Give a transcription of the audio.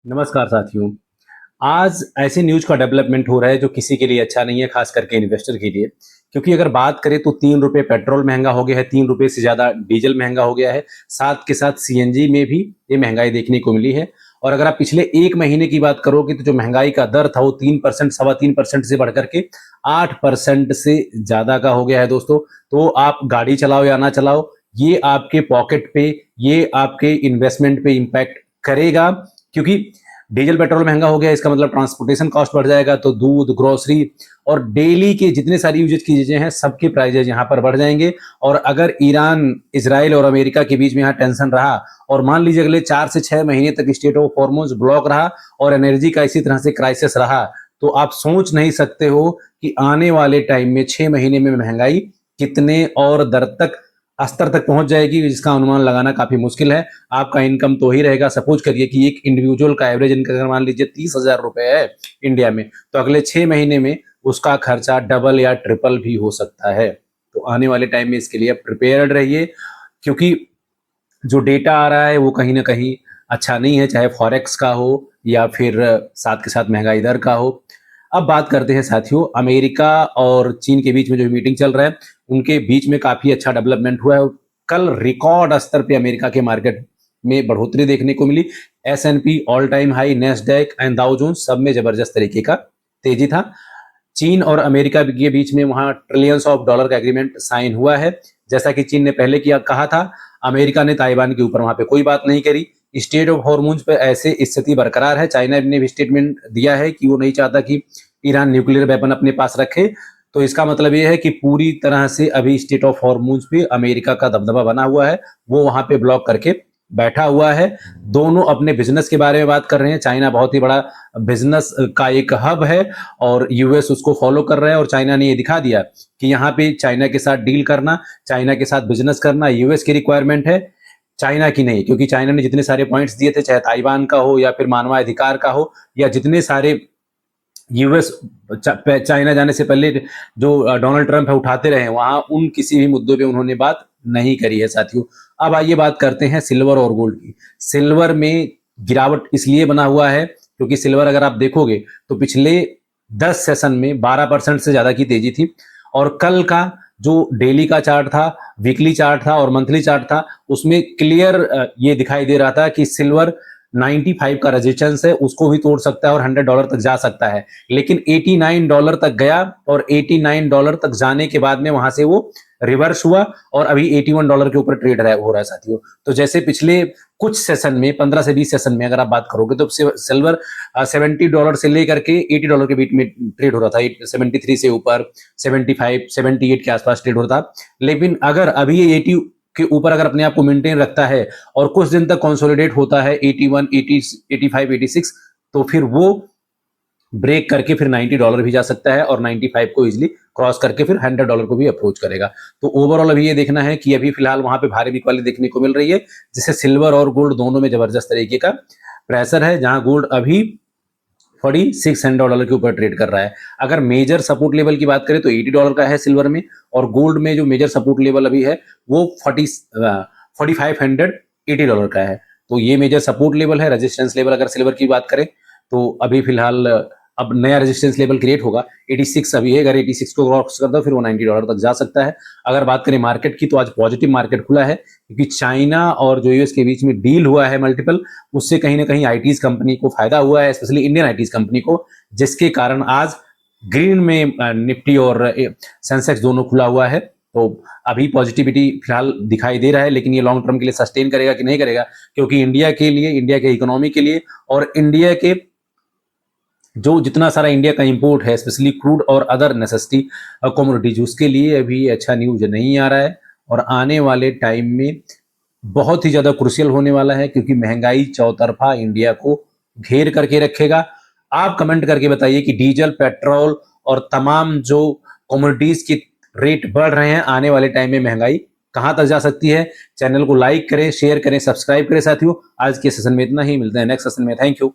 नमस्कार साथियों। आज ऐसे न्यूज का डेवलपमेंट हो रहा है जो किसी के लिए अच्छा नहीं है, खास करके इन्वेस्टर के लिए। क्योंकि अगर बात करें तो 3 रुपए पेट्रोल महंगा हो गया है, 3 रुपए से ज्यादा डीजल महंगा हो गया है, साथ के साथ सीएनजी में भी ये महंगाई देखने को मिली है। और अगर आप पिछले 1 महीने की बात करोगे तो जो महंगाई का दर था वो 3%, 3.25% से बढ़कर के 8% से ज्यादा का हो गया है दोस्तों। तो आप गाड़ी चलाओ या ना चलाओ, ये आपके पॉकेट पे, ये आपके इन्वेस्टमेंट पे इम्पैक्ट करेगा। क्योंकि डीजल पेट्रोल महंगा हो गया, इसका मतलब ट्रांसपोर्टेशन कॉस्ट बढ़ जाएगा, तो दूध, ग्रोसरी और डेली के जितने सारी यूजेज की चीजें हैं सबके प्राइजेज यहाँ पर बढ़ जाएंगे। और अगर ईरान, इसराइल और अमेरिका के बीच में यहाँ टेंशन रहा और मान लीजिए अगले 4 से 6 महीने तक स्टेट ऑफ हॉर्मुज ब्लॉक रहा और एनर्जी का इसी तरह से क्राइसिस रहा, तो आप सोच नहीं सकते हो कि आने वाले टाइम में 6 महीने में महंगाई कितने और दर तक, स्तर तक पहुंच जाएगी, जिसका अनुमान लगाना काफी मुश्किल है। आपका इनकम तो ही रहेगा, सपोज करिए कि एक इंडिविजुअल का एवरेज इनकम अगर मान लीजिए 30,000 रुपए है इंडिया में, तो अगले 6 महीने में उसका खर्चा डबल या ट्रिपल भी हो सकता है। तो आने वाले टाइम में इसके लिए प्रिपेयर्ड रहिए, क्योंकि जो डेटा आ रहा है वो कहीं ना कहीं अच्छा नहीं है, चाहे फॉरेक्स का हो या फिर साथ के साथ महंगाई दर का हो। अब बात करते हैं साथियों, अमेरिका और चीन के बीच में जो मीटिंग चल रहा है उनके बीच में काफी अच्छा डेवलपमेंट हुआ है। कल रिकॉर्ड स्तर पे अमेरिका के मार्केट में बढ़ोतरी देखने को मिली। S&P all time high, Nasdaq and Dow Jones सब में जबरदस्त तरीके का तेजी था। चीन और अमेरिका के बीच में वहां ट्रिलियंस ऑफ डॉलर का एग्रीमेंट साइन हुआ है। जैसा कि चीन ने पहले किया कहा था, अमेरिका ने ताइवान के ऊपर वहां पे कोई बात नहीं करी। स्टेट ऑफ हॉर्मुज पे ऐसे स्थिति बरकरार है। चाइना ने भी स्टेटमेंट दिया है कि वो नहीं चाहता कि ईरान न्यूक्लियर वेपन अपने पास रखे। तो इसका मतलब ये है कि पूरी तरह से अभी स्टेट ऑफ हॉर्मुज पे अमेरिका का दबदबा बना हुआ है, वो वहां पे ब्लॉक करके बैठा हुआ है। दोनों अपने बिजनेस के बारे में बात कर रहे हैं। चाइना बहुत ही बड़ा बिजनेस का एक हब है और यूएस उसको फॉलो कर रहा है। और चाइना ने ये दिखा दिया कि यहाँ पे चाइना के साथ डील करना, चाइना के साथ बिजनेस करना यूएस की रिक्वायरमेंट है, चाइना की नहीं। क्योंकि चाइना ने जितने सारे पॉइंट्स दिए थे, चाहे ताइवान का हो या फिर मानवाधिकार का हो या जितने सारे यूएस चाइना जाने से पहले जो डोनाल्ड ट्रंप है उठाते रहे, वहां उन किसी भी मुद्दों पे उन्होंने बात नहीं करी है साथियों। अब आइए बात करते हैं सिल्वर और गोल्ड की। सिल्वर में गिरावट इसलिए बना हुआ है क्योंकि सिल्वर अगर आप देखोगे तो पिछले 10 सेशन में 12% से ज्यादा की तेजी थी। और कल का जो डेली का चार्ट था, वीकली चार्ट था और मंथली चार्ट था, उसमें क्लियर ये दिखाई दे रहा था कि सिल्वर 95 का रेजिस्टेंस है, उसको भी तोड़ सकता है और $100 तक जा सकता है। लेकिन $89 तक गया और $89 तक जाने के बाद में वहां से वो रिवर्स हुआ और अभी $81 के ऊपर ट्रेड हो रहा है साथियों। तो जैसे पिछले कुछ सेशन में, 15 से 20 सेशन में अगर आप बात करोगे तो सिल्वर $70 से लेकर के $80 के बीच में ट्रेड हो रहा था। 73 से ऊपर 75, 78 के आसपास ट्रेड हो रहा था। लेकिन अगर अभी ये 80 के ऊपर अगर अपने आप को मेंटेन रखता है और कुछ दिन तक कंसोलिडेट होता है 81, 80, 85, 86, तो फिर वो ब्रेक करके फिर $90 भी जा सकता है और 95 को इजिली क्रॉस करके फिर $100 को भी अप्रोच करेगा। तो ओवरऑल अभी ये देखना है कि अभी फिलहाल वहां पे भारी बिकवाली देखने को मिल रही है, जिससे सिल्वर और गोल्ड दोनों में जबरदस्त तरीके का प्रेशर है। जहां गोल्ड अभी $4600 के ऊपर ट्रेड कर रहा है। अगर मेजर सपोर्ट लेवल की बात करें तो $80 का है सिल्वर में, और गोल्ड में जो मेजर सपोर्ट लेवल अभी है वो 4580 का है। तो ये मेजर सपोर्ट लेवल है। रेजिस्टेंस लेवल अगर सिल्वर की बात करें तो अभी फिलहाल अब नया रेजिस्टेंस लेवल क्रिएट होगा, 86 अभी है। अगर 86 को क्रॉस कर दो फिर वो $90 तक जा सकता है। अगर बात करें मार्केट की तो आज पॉजिटिव मार्केट खुला है, क्योंकि चाइना और जो यूएस के बीच में डील हुआ है मल्टीपल, उससे कहीं ना कहीं आईटीज कंपनी को फायदा हुआ है, स्पेशली इंडियन आईटीज कंपनी को, जिसके कारण आज ग्रीन में निफ्टी और सेंसेक्स दोनों खुला हुआ है। तो अभी पॉजिटिविटी फिलहाल दिखाई दे रहा है, लेकिन ये लॉन्ग टर्म के लिए सस्टेन करेगा कि नहीं करेगा, क्योंकि इंडिया के लिए, इंडिया के इकोनॉमी के लिए और इंडिया के जो जितना सारा इंडिया का इंपोर्ट है, स्पेशली क्रूड और अदर नेसेसिटी कमोडिटीज, उसके लिए अभी अच्छा न्यूज नहीं आ रहा है। और आने वाले टाइम में बहुत ही ज्यादा क्रुशियल होने वाला है, क्योंकि महंगाई चौतरफा इंडिया को घेर करके रखेगा। आप कमेंट करके बताइए कि डीजल, पेट्रोल और तमाम जो कमोडिटीज के रेट बढ़ रहे हैं, आने वाले टाइम में महंगाई कहां तक जा सकती है। चैनल को लाइक करें, शेयर करें, सब्सक्राइब करें साथियों। आज के सेशन में इतना ही, मिलते हैं नेक्स्ट सेशन में। Thank you.